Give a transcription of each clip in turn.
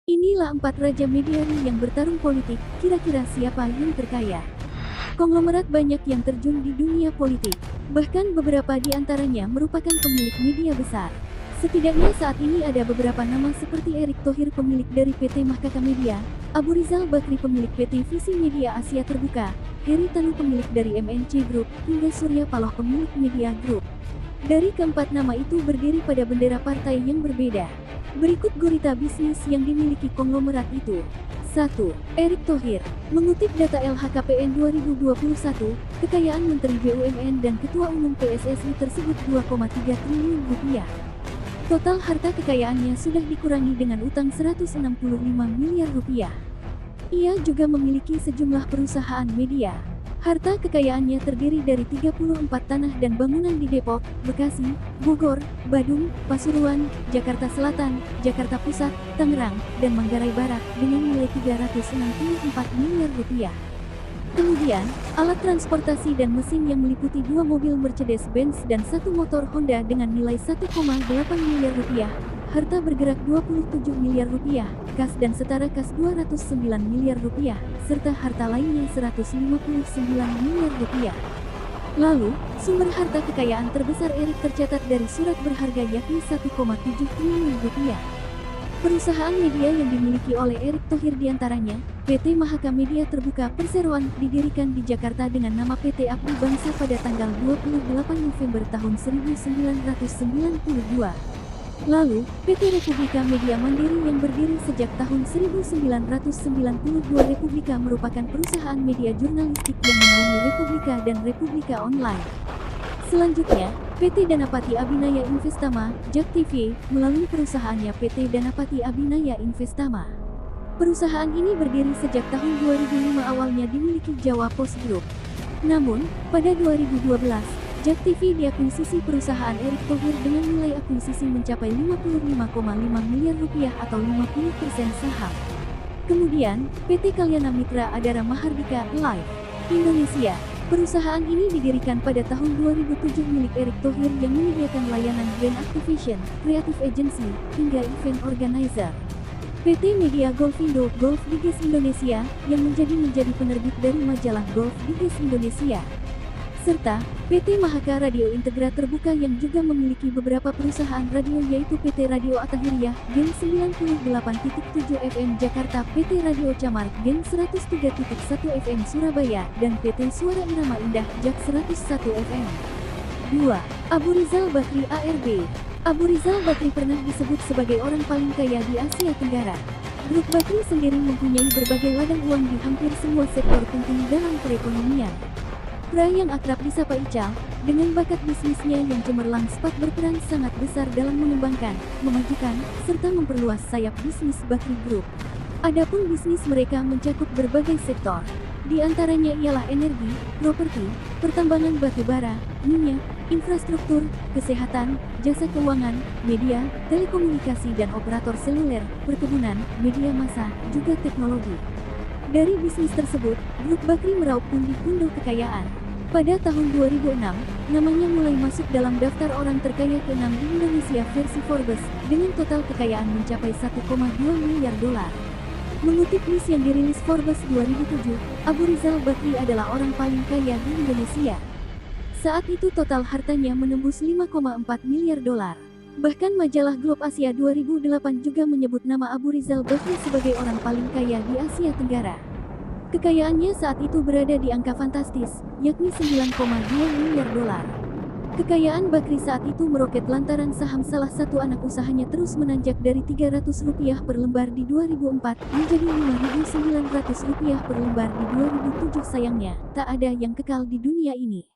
Inilah 4 raja media yang bertarung politik, kira-kira siapa yang terkaya? Konglomerat banyak yang terjun di dunia politik, bahkan beberapa di antaranya merupakan pemilik media besar. Setidaknya saat ini ada beberapa nama seperti Erick Thohir pemilik dari PT Mahkota Media, Abu Rizal Bakri pemilik PT Visi Media Asia Terbuka, Heri Tanu pemilik dari MNC Group, hingga Surya Paloh pemilik Media Group. Dari keempat nama itu berdiri pada bendera partai yang berbeda. Berikut gurita bisnis yang dimiliki konglomerat itu. 1. Erick Thohir. Mengutip data LHKPN 2021, kekayaan Menteri BUMN dan Ketua Umum PSSI tersebut 2,3 triliun rupiah. Total harta kekayaannya sudah dikurangi dengan utang 165 miliar rupiah. Ia juga memiliki sejumlah perusahaan media. Harta kekayaannya terdiri dari 34 tanah dan bangunan di Depok, Bekasi, Bogor, Badung, Pasuruan, Jakarta Selatan, Jakarta Pusat, Tangerang, dan Manggarai Barat dengan nilai 364 miliar rupiah. Kemudian, alat transportasi dan mesin yang meliputi 2 mobil Mercedes-Benz dan 1 motor Honda dengan nilai 1,8 miliar rupiah, harta bergerak 27 miliar rupiah, kas dan setara kas 209 miliar rupiah, serta harta lainnya 159 miliar rupiah. Lalu, sumber harta kekayaan terbesar Erick tercatat dari surat berharga yakni 1,7 triliun rupiah. Perusahaan media yang dimiliki oleh Erick Thohir diantaranya, PT Mahaka Media Terbuka Perseroan didirikan di Jakarta dengan nama PT Abdi Bangsa pada tanggal 28 November tahun 1992. Lalu, PT Republika Media Mandiri yang berdiri sejak tahun 1992. Republika merupakan perusahaan media jurnalistik yang menaungi Republika dan Republika Online. Selanjutnya, PT Danapati Abinaya Investama, JAK TV, melalui perusahaannya PT Danapati Abinaya Investama. Perusahaan ini berdiri sejak tahun 2005, awalnya dimiliki Jawa Post Group. Namun, pada 2012, JAK TV diakuisisi perusahaan Erick Thohir dengan nilai akuisisi mencapai 55,5 miliar rupiah atau 50% saham. Kemudian, PT Kalyana Mitra Adara Mahardika Live Indonesia. Perusahaan ini didirikan pada tahun 2007 milik Erick Thohir yang menyediakan layanan brand activation, creative agency, hingga event organizer. PT Media Golfindo Golf Digest Indonesia yang menjadi penerbit dari majalah Golf Digest Indonesia. Serta PT Mahaka Radio Integra Terbuka yang juga memiliki beberapa perusahaan radio yaitu PT Radio Atahiriah Gen 98.7 FM Jakarta, PT Radio Camar Gen 103.1 FM Surabaya, dan PT Suara Irama Indah Jak 101 FM. 2. Abu Rizal Bakri ARB. Abu Rizal Bakri pernah disebut sebagai orang paling kaya di Asia Tenggara. Grup Bakri sendiri mempunyai berbagai ladang uang di hampir semua sektor penting dalam perekonomian. Pria yang akrab disapa Ical, dengan bakat bisnisnya yang cemerlang sempat berperan sangat besar dalam mengembangkan, memajukan, serta memperluas sayap bisnis Bakri Group. Adapun bisnis mereka mencakup berbagai sektor. Di antaranya ialah energi, properti, pertambangan batu bara, minyak, infrastruktur, kesehatan, jasa keuangan, media, telekomunikasi dan operator seluler, perkebunan, media massa, juga teknologi. Dari bisnis tersebut, Grup Bakri meraup pundi-pundi kekayaan. Pada tahun 2006, namanya mulai masuk dalam daftar orang terkaya ke-6 di Indonesia versi Forbes, dengan total kekayaan mencapai 1,2 miliar dolar. Mengutip list yang dirilis Forbes 2007, Abu Rizal Bakri adalah orang paling kaya di Indonesia. Saat itu total hartanya menembus 5,4 miliar dolar. Bahkan majalah Globe Asia 2008 juga menyebut nama Abu Rizal Bakri sebagai orang paling kaya di Asia Tenggara. Kekayaannya saat itu berada di angka fantastis, yakni 9,2 miliar dolar. Kekayaan Bakri saat itu meroket lantaran saham salah satu anak usahanya terus menanjak dari Rp300 per lembar di 2004 menjadi Rp5.900 per lembar di 2007. Sayangnya, tak ada yang kekal di dunia ini.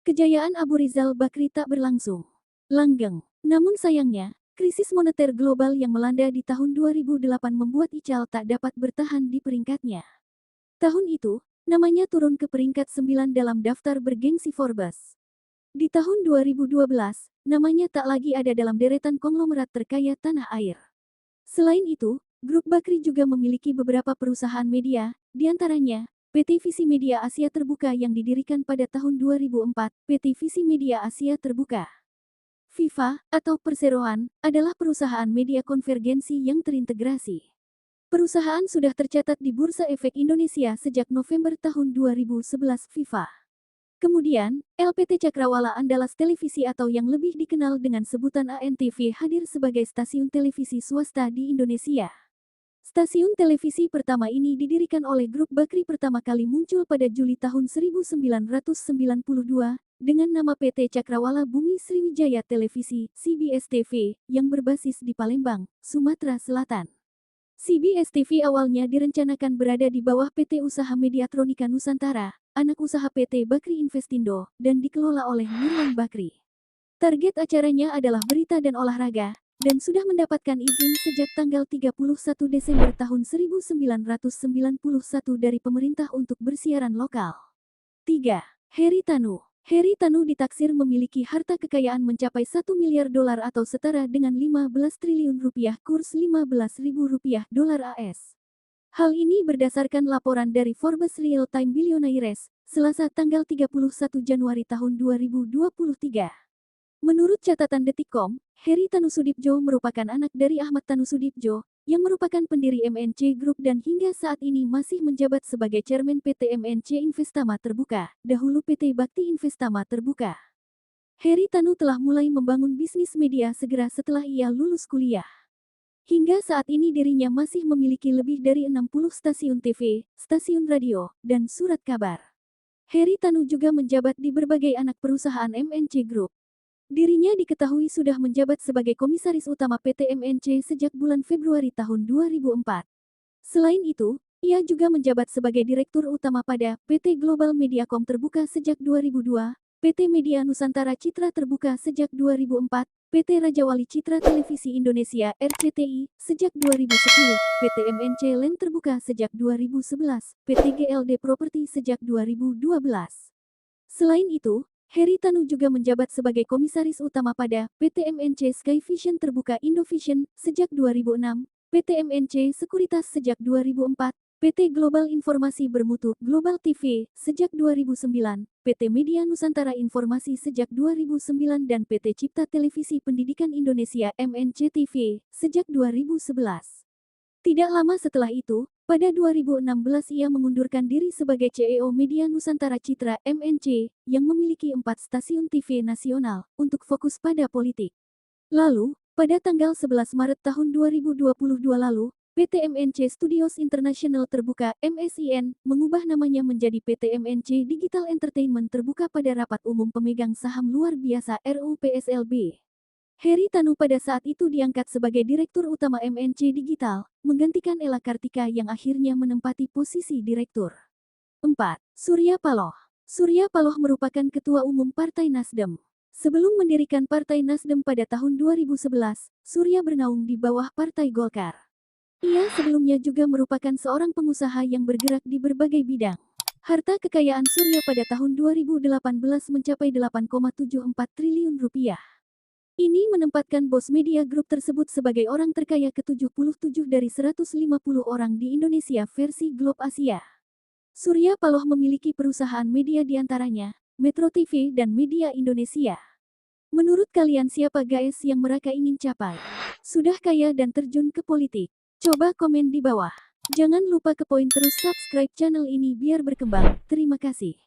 Kejayaan Abu Rizal Bakri tak berlangsung langgeng. Namun sayangnya, krisis moneter global yang melanda di tahun 2008 membuat Ical tak dapat bertahan di peringkatnya. Tahun itu, namanya turun ke peringkat 9 dalam daftar bergengsi Forbes. Di tahun 2012, namanya tak lagi ada dalam deretan konglomerat terkaya tanah air. Selain itu, Grup Bakri juga memiliki beberapa perusahaan media, diantaranya PT Visi Media Asia Terbuka yang didirikan pada tahun 2004, PT Visi Media Asia Terbuka. FIFA, atau Perseroan, adalah perusahaan media konvergensi yang terintegrasi. Perusahaan sudah tercatat di Bursa Efek Indonesia sejak November tahun 2011 FIFA. Kemudian, LPT Cakrawala Andalas Televisi atau yang lebih dikenal dengan sebutan ANTV hadir sebagai stasiun televisi swasta di Indonesia. Stasiun televisi pertama ini didirikan oleh Grup Bakri pertama kali muncul pada Juli tahun 1992 dengan nama PT Cakrawala Bumi Sriwijaya Televisi (CBS TV) yang berbasis di Palembang, Sumatera Selatan. CBS TV awalnya direncanakan berada di bawah PT Usaha Mediatronika Nusantara, anak usaha PT Bakri Investindo, dan dikelola oleh Nurwan Bakri. Target acaranya adalah berita dan olahraga, dan sudah mendapatkan izin sejak tanggal 31 Desember tahun 1991 dari pemerintah untuk bersiaran lokal. 3. Heri Tanu. Heri Tanu ditaksir memiliki harta kekayaan mencapai 1 miliar dolar atau setara dengan 15 triliun rupiah kurs 15.000 rupiah dolar AS. Hal ini berdasarkan laporan dari Forbes Real Time Billionaires, Selasa tanggal 31 Januari tahun 2023. Menurut catatan Detikcom, Heri Tanu Sudibjo merupakan anak dari Ahmad Tanu Sudibjo, yang merupakan pendiri MNC Group dan hingga saat ini masih menjabat sebagai Chairman PT MNC Investama Terbuka, dahulu PT Bakti Investama Terbuka. Heri Tanu telah mulai membangun bisnis media segera setelah ia lulus kuliah. Hingga saat ini dirinya masih memiliki lebih dari 60 stasiun TV, stasiun radio, dan surat kabar. Heri Tanu juga menjabat di berbagai anak perusahaan MNC Group. Dirinya diketahui sudah menjabat sebagai Komisaris Utama PT MNC sejak bulan Februari tahun 2004. Selain itu, ia juga menjabat sebagai Direktur Utama pada PT Global Mediacom Terbuka sejak 2002, PT Media Nusantara Citra Terbuka sejak 2004, PT Rajawali Citra Televisi Indonesia RCTI sejak 2010, PT MNC Land Terbuka sejak 2011, PT GLD Property sejak 2012. Selain itu, Heri Tanu juga menjabat sebagai Komisaris Utama pada PT MNC Sky Vision Terbuka Indovision sejak 2006, PT MNC Sekuritas sejak 2004, PT Global Informasi Bermutu Global TV sejak 2009, PT Media Nusantara Informasi sejak 2009 dan PT Cipta Televisi Pendidikan Indonesia MNC TV sejak 2011. Tidak lama setelah itu, pada 2016 ia mengundurkan diri sebagai CEO Media Nusantara Citra MNC, yang memiliki 4 stasiun TV nasional, untuk fokus pada politik. Lalu, pada tanggal 11 Maret tahun 2022 lalu, PT MNC Studios International Terbuka MSIN, mengubah namanya menjadi PT MNC Digital Entertainment Terbuka pada rapat umum pemegang saham luar biasa RUPSLB. Heri Tanu pada saat itu diangkat sebagai Direktur Utama MNC Digital, menggantikan Ella Kartika yang akhirnya menempati posisi Direktur. 4. Surya Paloh. Surya Paloh merupakan Ketua Umum Partai Nasdem. Sebelum mendirikan Partai Nasdem pada tahun 2011, Surya bernaung di bawah Partai Golkar. Ia sebelumnya juga merupakan seorang pengusaha yang bergerak di berbagai bidang. Harta kekayaan Surya pada tahun 2018 mencapai 8,74 triliun rupiah. Ini menempatkan bos media grup tersebut sebagai orang terkaya ke-77 dari 150 orang di Indonesia versi Globe Asia. Surya Paloh memiliki perusahaan media diantaranya, Metro TV dan Media Indonesia. Menurut kalian siapa guys yang mereka ingin capai? Sudah kaya dan terjun ke politik? Coba komen di bawah. Jangan lupa ke poin terus subscribe channel ini biar berkembang. Terima kasih.